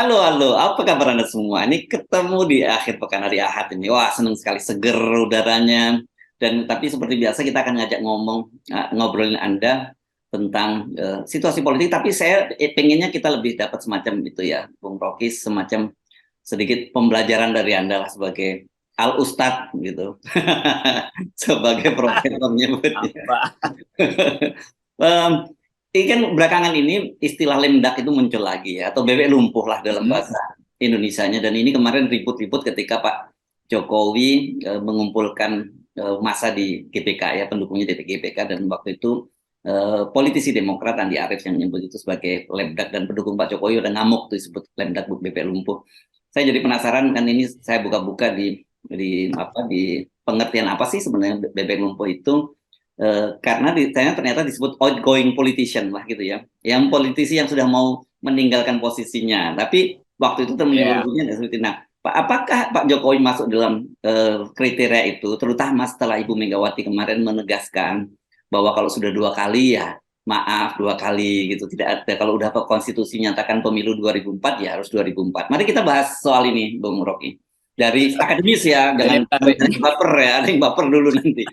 Halo, apa kabar Anda semua? Ini ketemu di akhir pekan hari Ahad ini. Wah, senang sekali, seger udaranya. Dan tapi seperti biasa kita akan ngajak ngobrolin Anda tentang situasi politik. Tapi saya pengennya kita lebih dapat semacam itu ya, Bung Rocky, semacam sedikit pembelajaran dari Anda lah sebagai Al Ustadz gitu, sebagai profesor nyebutnya. Ini kan belakangan ini istilah lemdak itu muncul lagi ya, atau bebek lumpuh lah dalam bahasa Indonesianya. Dan ini kemarin ribut-ribut ketika Pak Jokowi mengumpulkan massa di GBK ya, pendukungnya di GBK, dan waktu itu politisi Demokrat Andi Arief yang menyebut itu sebagai lemdak, dan pendukung Pak Jokowi udah ngamuk tuh disebut lemdak bebek lumpuh. Saya jadi penasaran, kan ini saya buka-buka di pengertian apa sih sebenarnya bebek lumpuh itu. Karena ternyata disebut outgoing politician lah gitu ya, yang politisi yang sudah mau meninggalkan posisinya, tapi waktu itu terminologinya nggak seperti. Nah, apakah Pak Jokowi masuk dalam kriteria itu, terutama setelah Ibu Megawati kemarin menegaskan bahwa kalau sudah 2 kali ya maaf 2 kali gitu, tidak ada, kalau udah konstitusi nyatakan pemilu 2004 ya harus 2004. Mari kita bahas soal ini, Bung Rocky, dari akademis ya, jangan baper ya, ada yang baper dulu nanti.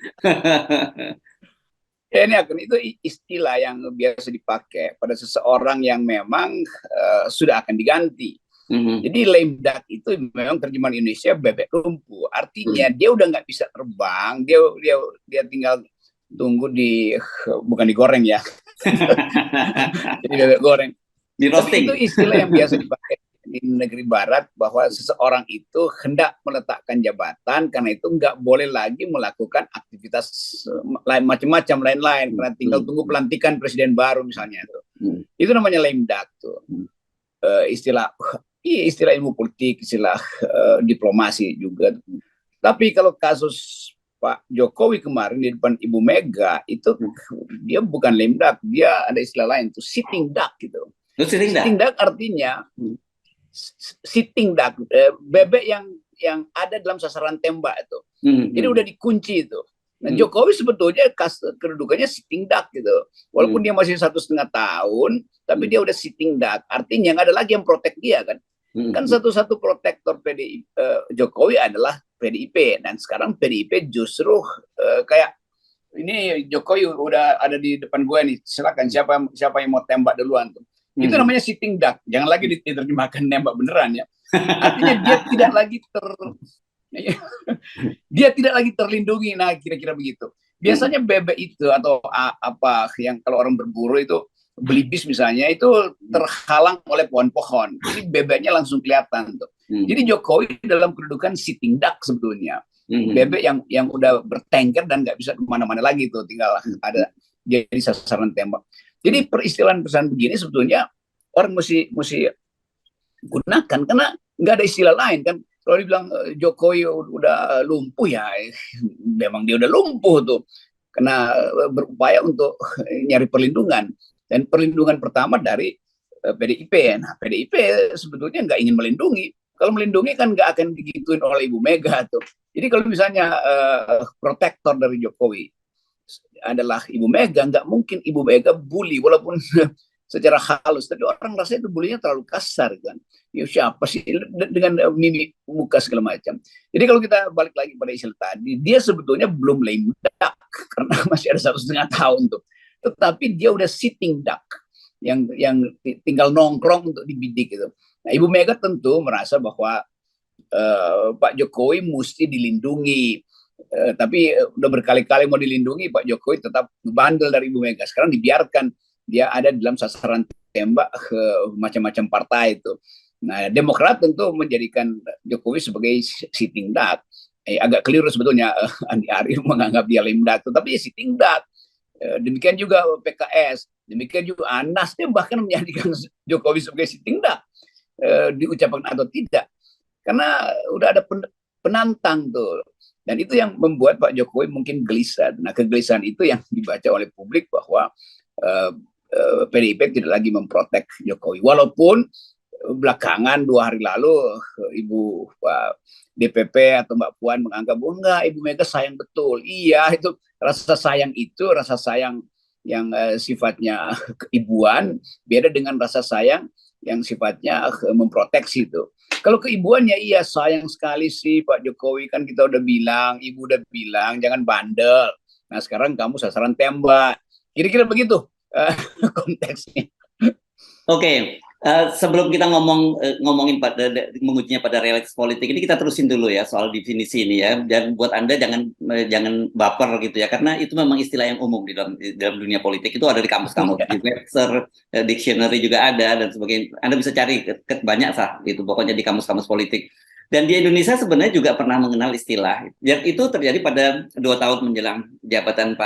Ya, ini itu istilah yang biasa dipakai pada seseorang yang memang sudah akan diganti. Jadi lemdak itu memang terjemahan Indonesia bebek lumpuh. Artinya dia udah nggak bisa terbang, dia tinggal tunggu bukan digoreng ya. Jadi bebek goreng. Di roasting. Tapi itu istilah yang biasa dipakai di negeri barat, bahwa seseorang itu hendak meletakkan jabatan karena itu nggak boleh lagi melakukan aktivitas lain macam-macam lain-lain, karena tinggal tunggu pelantikan presiden baru misalnya itu. Itu namanya lemdak tuh. Istilah ilmu politik, istilah diplomasi juga. Tapi kalau kasus Pak Jokowi kemarin di depan Ibu Mega itu, dia bukan lemdak, dia ada istilah lain tuh, sitting duck gitu. Sitting duck artinya sitting duck, bebek yang ada dalam sasaran tembak itu. Jadi udah dikunci itu. Nah, Jokowi sebetulnya kedudukannya sitting duck gitu. Walaupun dia masih 1,5 tahun, tapi dia udah sitting duck. Artinya nggak ada lagi yang protek dia kan. Kan satu-satu protektor Jokowi adalah PDIP, dan sekarang PDIP justru kayak ini Jokowi udah ada di depan gue nih, silakan siapa yang mau tembak duluan tuh. Itu namanya sitting duck. Jangan lagi diterjemahkan nembak beneran ya. Artinya dia tidak lagi terlindungi. Nah, kira-kira begitu. Biasanya bebek itu atau apa yang kalau orang berburu itu, belibis misalnya, itu terhalang oleh pohon-pohon. Jadi bebeknya langsung kelihatan tuh. Jadi Jokowi dalam kedudukan sitting duck sebetulnya. Bebek yang udah bertengker dan nggak bisa kemana-mana lagi tuh, tinggal ada jadi sasaran tembak. Jadi peristilaan begini sebetulnya orang mesti gunakan, karena nggak ada istilah lain kan. Kalau dibilang Jokowi udah lumpuh ya, memang dia udah lumpuh tuh, karena berupaya untuk nyari perlindungan, dan perlindungan pertama dari PDIP. Nah, PDIP sebetulnya nggak ingin melindungi. Kalau melindungi kan nggak akan digituin oleh Ibu Mega tuh. Jadi kalau misalnya protektor dari Jokowi adalah Ibu Mega, nggak mungkin Ibu Mega bully, walaupun secara halus, tapi orang rasa itu bulinya terlalu kasar kan. Ya siapa sih dengan mimik muka segala macam. Jadi kalau kita balik lagi pada istilah tadi, dia sebetulnya belum lemdak karena masih ada 1,5 tahun tuh. Tetapi dia udah sitting duck yang tinggal nongkrong untuk dibidik gitu. Nah, Ibu Mega tentu merasa bahwa Pak Jokowi mesti dilindungi. Tapi udah berkali-kali mau dilindungi, Pak Jokowi tetap bandel dari Ibu Mega. Sekarang dibiarkan dia ada dalam sasaran tembak ke macam-macam partai itu. Nah, Demokrat tentu menjadikan Jokowi sebagai sitting duck. Agak keliru sebetulnya Andi Arief menganggap dia lemdak, tapi sitting duck. Demikian juga PKS, demikian juga Anas, dia bahkan menjadikan Jokowi sebagai sitting duck, diucapkan atau tidak, karena udah ada penantang tuh. Dan itu yang membuat Pak Jokowi mungkin gelisah. Nah, kegelisahan itu yang dibaca oleh publik bahwa PDIP tidak lagi memprotek Jokowi. Walaupun belakangan 2 hari lalu Ibu DPP atau Mbak Puan menganggap, oh enggak, Ibu Mega sayang betul. Iya, itu rasa sayang yang sifatnya keibuan, beda dengan rasa sayang yang sifatnya memproteksi itu. Kalau keibuannya, iya sayang sekali sih Pak Jokowi, kan kita udah bilang, Ibu udah bilang jangan bandel. Nah sekarang kamu sasaran tembak. Kira-kira begitu konteksnya. Oke, sebelum kita ngomongin mengujinya pada realitas politik ini, kita terusin dulu ya soal definisi ini ya. Dan buat Anda jangan baper gitu ya, karena itu memang istilah yang umum di dalam dunia politik, itu ada di kamus-kamus, di Webster dictionary juga ada dan sebagainya. Anda bisa cari banyak itu pokoknya di kamus-kamus politik. Dan di Indonesia sebenarnya juga pernah mengenal istilah. Dan itu terjadi pada 2 tahun menjelang jabatan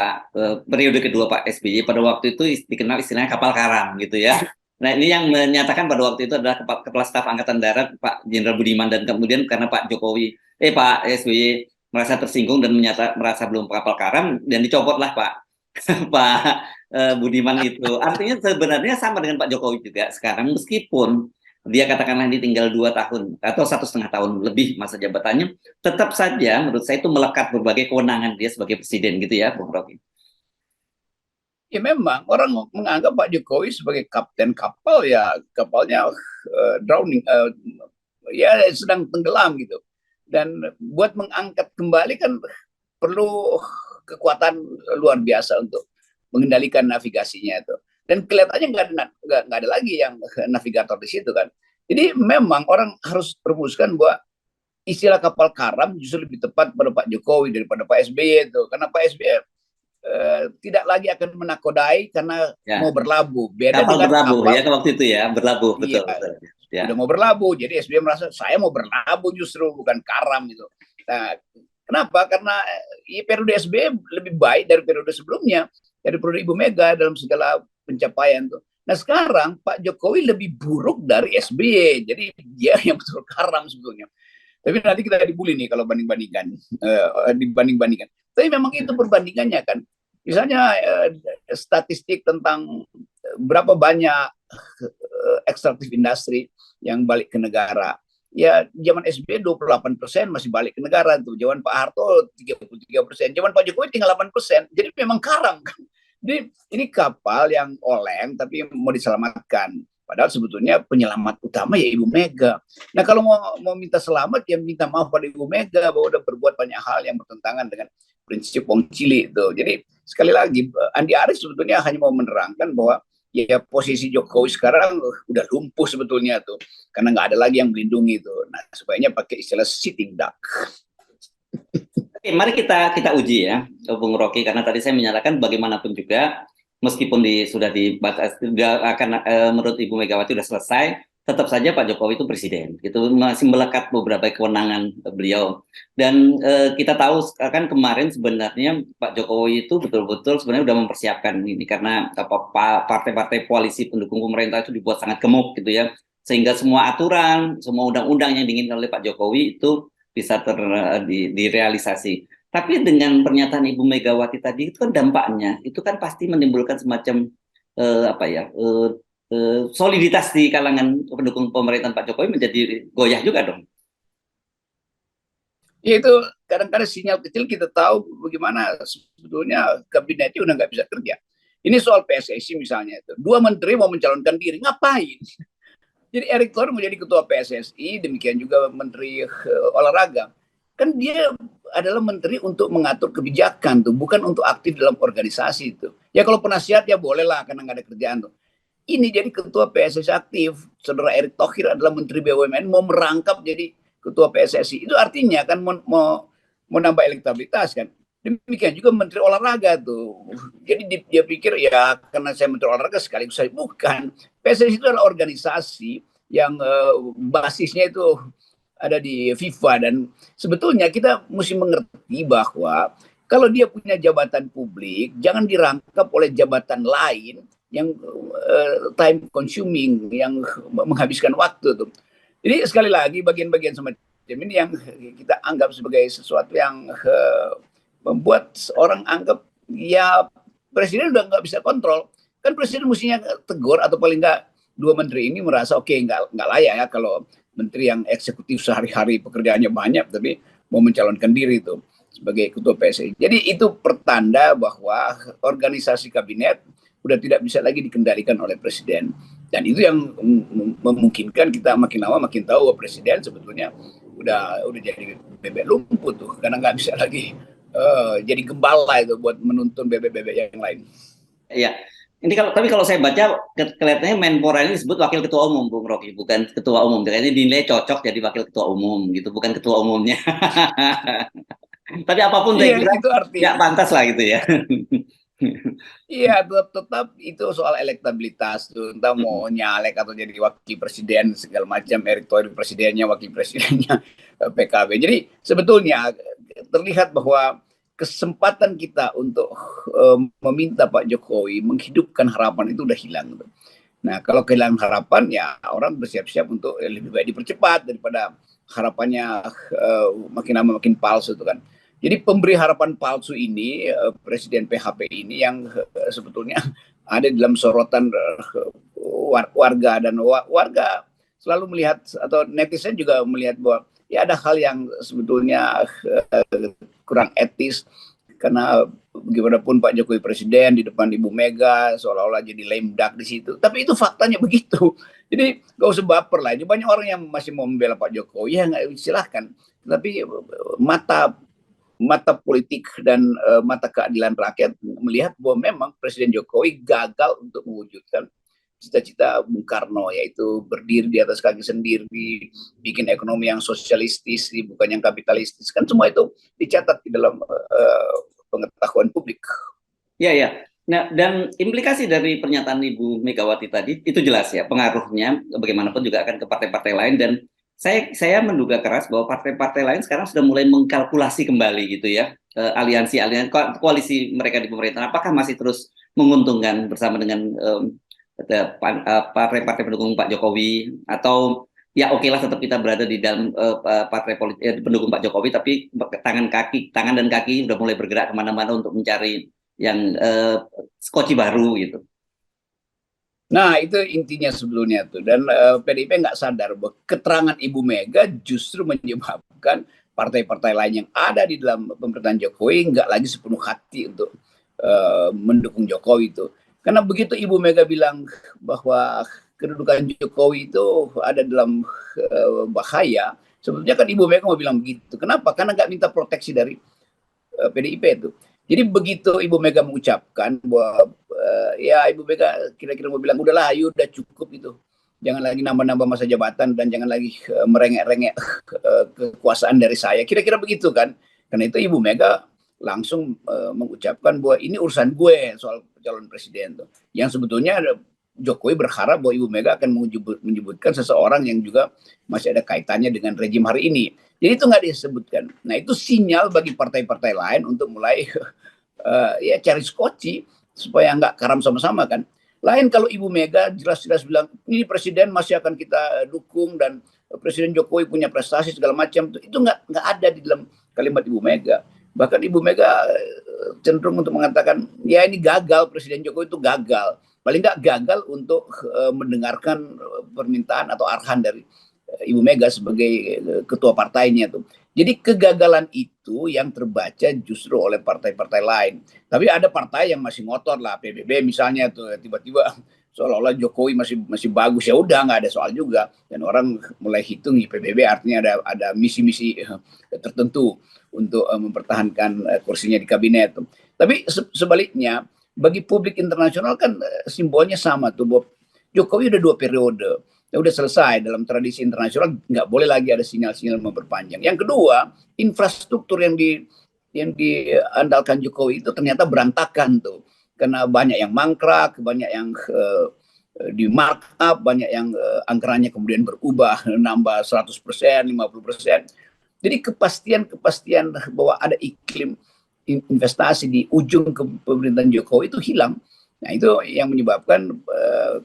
periode kedua Pak SBY. Pada waktu itu dikenal istilahnya kapal karam gitu ya. Nah, ini yang menyatakan pada waktu itu adalah Kepala Staf Angkatan Darat Pak Jenderal Budiman, dan kemudian karena Pak SBY merasa tersinggung dan merasa belum kapal karam, dan dicopotlah Pak Pak Budiman itu. Artinya sebenarnya sama dengan Pak Jokowi juga sekarang, meskipun dia katakanlah ini tinggal 2 tahun atau 1,5 tahun lebih masa jabatannya, tetap saja menurut saya itu melekat berbagai kewenangan dia sebagai presiden gitu ya, Bung Rocky. Ya memang orang menganggap Pak Jokowi sebagai kapten kapal, ya kapalnya drowning, ya sedang tenggelam gitu. Dan buat mengangkat kembali kan perlu kekuatan luar biasa untuk mengendalikan navigasinya itu. Dan kelihatannya nggak ada lagi yang navigator di situ kan. Jadi memang orang harus merumuskan bahwa istilah kapal karam justru lebih tepat pada Pak Jokowi daripada Pak SBY itu. Karena Pak SBY tidak lagi akan menakodai karena mau berlabuh. Beda kapal dengan berlabuh kapal, ya waktu itu ya, berlabuh, iya, betul. Ya. Udah mau berlabuh. Jadi SBY merasa saya mau berlabuh justru, bukan karam gitu. Nah, kenapa? Karena periode SBY lebih baik dari periode sebelumnya, dari periode Ibu Mega dalam segala pencapaian tuh. Nah sekarang Pak Jokowi lebih buruk dari SBY, jadi dia yang betul karam sebetulnya. Tapi nanti kita dibully nih kalau dibanding-bandingkan. Tapi memang itu perbandingannya kan. Misalnya statistik tentang berapa banyak ekstraktif industri yang balik ke negara. Ya zaman SBY 28% masih balik ke negara tuh. Zaman Pak Harto 33%. Zaman Pak Jokowi tinggal 8%. Jadi memang karam kan. Jadi ini kapal yang oleng tapi mau diselamatkan. Padahal sebetulnya penyelamat utama ya Ibu Mega. Nah kalau mau minta selamat ya minta maaf pada Ibu Mega bahwa udah berbuat banyak hal yang bertentangan dengan prinsip Wong Cili itu. Jadi sekali lagi Andi Arief sebetulnya hanya mau menerangkan bahwa ya posisi Jokowi sekarang udah lumpuh sebetulnya tuh, karena nggak ada lagi yang melindungi itu. Nah sebaiknya pakai istilah sitting duck. Oke, mari kita uji ya, Bung Rocky, karena tadi saya menyatakan bagaimanapun juga meskipun sudah akan menurut Ibu Megawati sudah selesai, tetap saja Pak Jokowi itu presiden. Itu masih melekat beberapa kewenangan beliau. Dan kita tahu kan kemarin sebenarnya Pak Jokowi itu betul-betul sebenarnya sudah mempersiapkan ini, karena partai-partai koalisi pendukung pemerintah itu dibuat sangat gemuk gitu ya. Sehingga semua aturan, semua undang-undang yang diinginkan oleh Pak Jokowi itu bisa direalisasi. Tapi dengan pernyataan Ibu Megawati tadi itu kan dampaknya itu kan pasti menimbulkan semacam soliditas di kalangan pendukung pemerintahan Pak Jokowi menjadi goyah juga dong. Ya itu kadang-kadang sinyal kecil kita tahu bagaimana sebetulnya kabinetnya udah nggak bisa kerja. Ini soal PSSI misalnya itu, 2 menteri mau mencalonkan diri, ngapain? Jadi Erick Thohir menjadi ketua PSSI, demikian juga menteri olahraga. Kan dia adalah menteri untuk mengatur kebijakan tuh, bukan untuk aktif dalam organisasi itu. Ya kalau penasihat ya bolehlah karena nggak ada kerjaan tuh. Ini jadi ketua PSSI aktif, saudara Erick Thohir adalah menteri BUMN mau merangkap jadi ketua PSSI. Itu artinya kan mau nambah elektabilitas kan. Demikian juga menteri olahraga tuh. Jadi dia pikir ya karena saya menteri olahraga sekaligus saya, bukan. PSSI itu adalah organisasi yang basisnya itu ada di FIFA, dan sebetulnya kita mesti mengerti bahwa kalau dia punya jabatan publik jangan dirangkap oleh jabatan lain yang time consuming, yang menghabiskan waktu tuh. Jadi sekali lagi bagian-bagian semacam ini yang kita anggap sebagai sesuatu yang membuat orang anggap ya presiden udah nggak bisa kontrol. Kan presiden mestinya tegur, atau paling nggak 2 menteri ini merasa oke, nggak layak ya kalau menteri yang eksekutif sehari-hari pekerjaannya banyak tapi mau mencalonkan diri itu sebagai ketua PSSI. Jadi itu pertanda bahwa organisasi kabinet udah tidak bisa lagi dikendalikan oleh presiden. Dan itu yang memungkinkan kita makin lama makin tahu bahwa presiden sebetulnya udah jadi bebek lumpuh tuh, karena nggak bisa lagi jadi gembala itu buat menuntun bebek-bebek yang lain. Iya. Ini kalau saya baca kelihatannya Menpora ini disebut wakil ketua umum, Bung Rocky, bukan ketua umum. Kayaknya dinilai cocok jadi wakil ketua umum gitu, bukan ketua umumnya. Tapi apapun saya Iya, kira itu nggak artinya. pantas lah gitu ya. Iya, tetap itu soal elektabilitas tuh, entah mau nyalek atau jadi wakil presiden segala macam, Erick Thohir presidennya, wakil presidennya PKB. Jadi sebetulnya terlihat bahwa kesempatan kita untuk meminta Pak Jokowi menghidupkan harapan itu udah hilang. Nah, kalau kehilangan harapan ya orang bersiap-siap untuk lebih baik dipercepat daripada harapannya makin lama makin palsu itu kan. Jadi pemberi harapan palsu ini Presiden PHP ini yang sebetulnya ada dalam sorotan warga, dan warga selalu melihat, atau netizen juga melihat bahwa ya ada hal yang sebetulnya kurang etis, karena bagaimanapun Pak Jokowi presiden di depan Ibu Mega seolah-olah jadi lame duck di situ. Tapi itu faktanya begitu. Jadi gak usah baper lah. Ini banyak orang yang masih mau membela Pak Jokowi, ya nggak, silahkan. Tapi mata mata politik dan mata keadilan rakyat melihat bahwa memang Presiden Jokowi gagal untuk mewujudkan cita-cita Bung Karno, yaitu berdiri di atas kaki sendiri, bikin ekonomi yang sosialistis, bukan yang kapitalistis. Kan semua itu dicatat di dalam pengetahuan publik. Ya, ya. Nah, dan implikasi dari pernyataan Ibu Megawati tadi itu jelas ya, pengaruhnya bagaimanapun juga akan ke partai-partai lain, dan saya menduga keras bahwa partai-partai lain sekarang sudah mulai mengkalkulasi kembali gitu ya, aliansi-aliansi koalisi mereka di pemerintahan apakah masih terus menguntungkan bersama dengan partai-partai pendukung Pak Jokowi, atau ya oke lah tetap kita berada di dalam partai politik pendukung Pak Jokowi, tapi tangan dan kaki sudah mulai bergerak kemana-mana untuk mencari yang skoci baru gitu. Nah, itu intinya sebelumnya tuh. Dan PDIP nggak sadar bahwa keterangan Ibu Mega justru menyebabkan partai-partai lain yang ada di dalam pemerintahan Jokowi nggak lagi sepenuh hati untuk mendukung Jokowi itu. Karena begitu Ibu Mega bilang bahwa kedudukan Jokowi itu ada dalam bahaya, sebetulnya kan Ibu Mega mau bilang begitu. Kenapa? Karena nggak minta proteksi dari PDIP itu. Jadi begitu Ibu Mega mengucapkan bahwa ya Ibu Mega kira-kira mau bilang udahlah, ayo udah cukup itu. Jangan lagi nambah-nambah masa jabatan dan jangan lagi merengek-rengek kekuasaan dari saya. Kira-kira begitu kan. Karena itu Ibu Mega langsung mengucapkan bahwa ini urusan gue soal calon presiden tuh. Yang sebetulnya Jokowi berharap bahwa Ibu Mega akan menyebutkan seseorang yang juga masih ada kaitannya dengan rejim hari ini. Jadi itu nggak disebutkan. Nah, itu sinyal bagi partai-partai lain untuk mulai ya cari skoci supaya nggak karam sama-sama kan. Lain kalau Ibu Mega jelas-jelas bilang ini presiden masih akan kita dukung dan Presiden Jokowi punya prestasi segala macam, itu nggak ada di dalam kalimat Ibu Mega. Bahkan Ibu Mega cenderung untuk mengatakan ya ini gagal, Presiden Jokowi itu gagal. Paling nggak gagal untuk mendengarkan permintaan atau arahan dari Ibu Mega sebagai ketua partainya tuh. Jadi kegagalan itu yang terbaca justru oleh partai-partai lain. Tapi ada partai yang masih ngotot lah, PBB misalnya tuh tiba-tiba seolah-olah Jokowi masih bagus, ya udah nggak ada soal juga. Dan orang mulai hitung PBB artinya ada misi-misi tertentu untuk mempertahankan kursinya di kabinet. Tapi sebaliknya bagi publik internasional kan simbolnya sama tuh, bahwa Jokowi udah 2 periode, ya udah selesai. Dalam tradisi internasional nggak boleh lagi ada sinyal-sinyal memperpanjang. Yang kedua, infrastruktur yang diandalkan Jokowi itu ternyata berantakan tuh, karena banyak yang mangkrak, banyak yang di markup, banyak yang anggarannya kemudian berubah, nambah 100%, 50%. Jadi kepastian bahwa ada iklim investasi di ujung kepemerintahan Jokowi itu hilang. Nah, itu yang menyebabkan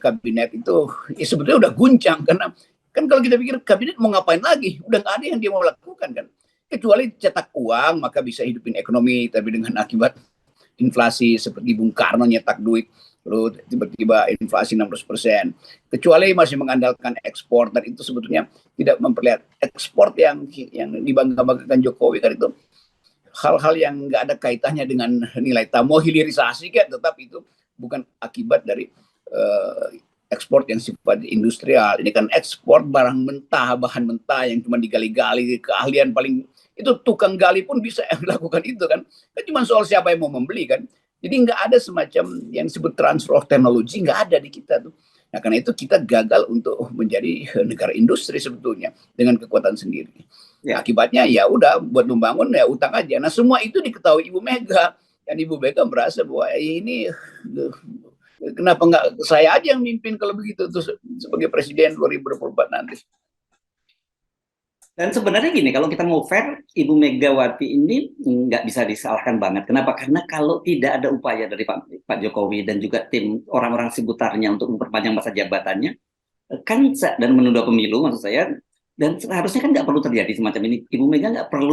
kabinet itu ya sebetulnya udah guncang, karena kan kalau kita pikir kabinet mau ngapain lagi, udah nggak ada yang dia mau lakukan kan, kecuali cetak uang maka bisa hidupin ekonomi, tapi dengan akibat inflasi seperti Bung Karno nyetak duit lalu tiba-tiba inflasi 600%, kecuali masih mengandalkan ekspor, dan itu sebetulnya tidak memperlihat ekspor yang dibangga-banggakan Jokowi kan, itu hal-hal yang nggak ada kaitannya dengan nilai tambah, hilirisasi kan, tetap itu bukan akibat dari ekspor yang sifat industrial. Ini kan ekspor barang mentah, bahan mentah yang cuma digali-gali, keahlian paling itu tukang gali pun bisa melakukan itu kan. Kan cuma soal siapa yang mau membeli kan. Jadi nggak ada semacam yang disebut transfer of technology, nggak ada di kita tuh. Nah karena itu kita gagal untuk menjadi negara industri sebetulnya dengan kekuatan sendiri. Ya. Akibatnya ya udah buat membangun ya utang aja. Nah semua itu diketahui Ibu Mega, dan Ibu Mega merasa bahwa ini kenapa nggak saya aja yang mimpin kalau begitu tuh sebagai presiden 2024 nanti. Dan sebenarnya gini, kalau kita mau fair, Ibu Megawati ini nggak bisa disalahkan banget. Kenapa? Karena kalau tidak ada upaya dari Pak Jokowi dan juga tim orang-orang seputarnya untuk memperpanjang masa jabatannya, kan dan menunda pemilu, maksud saya, dan seharusnya kan nggak perlu terjadi semacam ini. Ibu Mega nggak perlu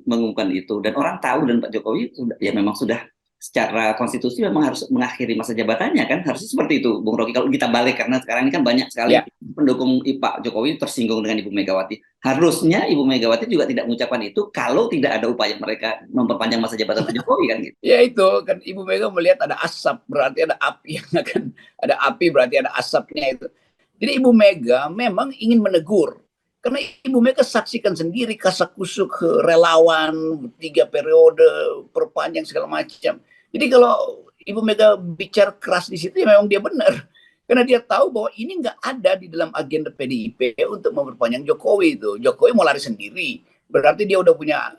mengumumkan itu. Dan orang tahu, dan Pak Jokowi ya memang sudah secara konstitusi memang harus mengakhiri masa jabatannya kan, harusnya seperti itu, Bung Rocky. Kalau kita balik, karena sekarang ini kan banyak sekali pendukung Pak Jokowi tersinggung dengan Ibu Megawati. Harusnya Ibu Megawati juga tidak mengucapkan itu kalau tidak ada upaya mereka memperpanjang masa jabatan Pak Jokowi kan gitu. Ya itu kan Ibu Mega melihat ada asap, berarti ada api yang akan ada api, berarti ada asapnya itu. Jadi Ibu Mega memang ingin menegur. Karena Ibu Mega saksikan sendiri kasakusuk relawan 3 periode perpanjang segala macam. Jadi kalau Ibu Mega bicara keras di situ ya memang dia benar. Karena dia tahu bahwa ini nggak ada di dalam agenda PDIP untuk memperpanjang Jokowi itu. Jokowi mau lari sendiri. Berarti dia udah punya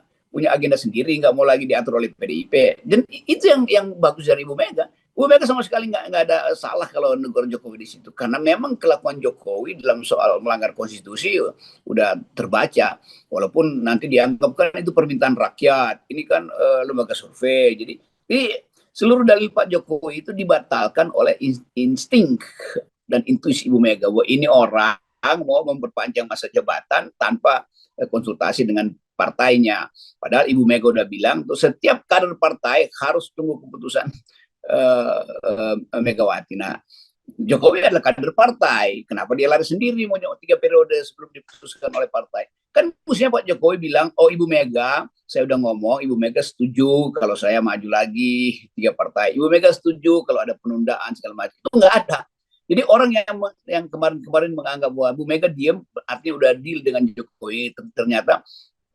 agenda sendiri, nggak mau lagi diatur oleh PDIP. Dan itu yang bagus dari Ibu Mega. Ibu Mega sama sekali nggak ada salah kalau negur Jokowi di situ, karena memang kelakuan Jokowi dalam soal melanggar konstitusi udah terbaca, walaupun nanti dianggapkan itu permintaan rakyat. Ini kan lembaga survei, jadi seluruh dalil Pak Jokowi itu dibatalkan oleh insting dan intuisi Ibu Mega bahwa ini orang mau memperpanjang masa jabatan tanpa konsultasi dengan partainya. Padahal Ibu Mega udah bilang tuh setiap kader partai harus tunggu keputusan Megawati. Nah, Jokowi adalah kader partai. Kenapa dia lari sendiri mau 3 periode sebelum diputuskan oleh partai? Kan mestinya Pak Jokowi bilang, oh Ibu Mega, saya udah ngomong, Ibu Mega setuju kalau saya maju lagi 3 partai. Ibu Mega setuju kalau ada penundaan segala macam. Itu nggak ada. Jadi orang yang kemarin menganggap bahwa Ibu Mega diam artinya udah deal dengan Jokowi. Ternyata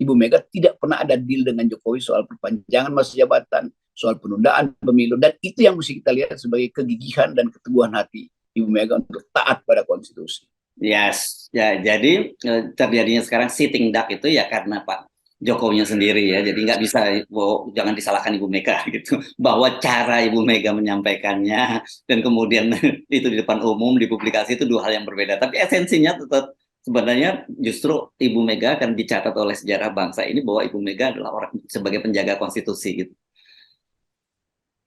Ibu Mega tidak pernah ada deal dengan Jokowi soal perpanjangan masa jabatan, soal penundaan pemilu, dan itu yang mesti kita lihat sebagai kegigihan dan keteguhan hati Ibu Mega untuk taat pada konstitusi. Yes, ya jadi terjadinya sekarang sitting duck itu ya karena Pak Jokowinya sendiri ya, jadi nggak bisa, jangan disalahkan Ibu Mega gitu, bahwa cara Ibu Mega menyampaikannya dan kemudian itu di depan umum, di publikasi itu dua hal yang berbeda, tapi esensinya tetap sebenarnya justru Ibu Mega akan dicatat oleh sejarah bangsa ini bahwa Ibu Mega adalah orang sebagai penjaga konstitusi gitu.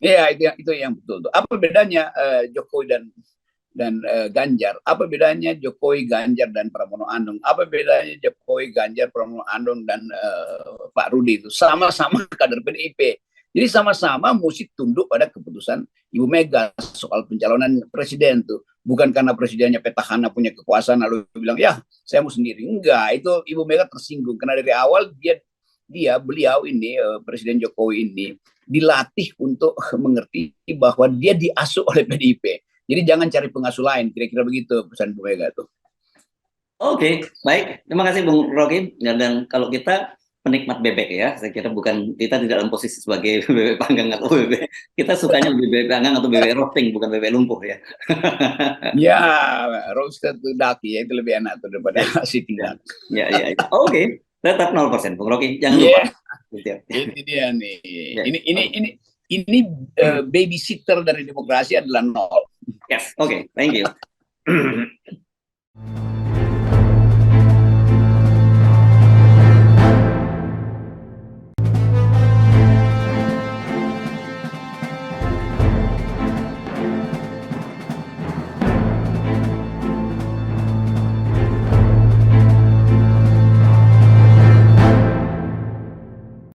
Ya itu yang betul. Apa bedanya Jokowi dan Ganjar? Apa bedanya Jokowi, Ganjar, dan Pramono Anung? Apa bedanya Jokowi, Ganjar, Pramono Anung, dan Pak Rudi itu? Sama-sama kader PDIP. Jadi sama-sama mesti tunduk pada keputusan Ibu Mega soal pencalonan presiden tuh. Bukan karena presidennya petahana punya kekuasaan lalu bilang ya saya mau sendiri. Enggak, itu Ibu Mega tersinggung karena dari awal beliau ini Presiden Jokowi ini dilatih untuk mengerti bahwa dia diasuh oleh PDIP. Jadi jangan cari pengasuh lain, kira-kira begitu pesan Bu Mega tuh. Oke, baik. Terima kasih Bung Rocky. Dan kalau kita penikmat bebek ya, saya kira kita tidak dalam posisi sebagai bebek panggang atau bebek. Kita sukanya bebek panggang atau bebek roasting, bukan bebek lumpuh ya. Ya, roasted duck ya, itu lebih enak tuh daripada sitting duck. Ya. Oke. Tetap 0%, Bung Rocky. Jangan lupa. Ini dia nih. Ini babysitter dari demokrasi adalah 0. Yes, oke. Thank you.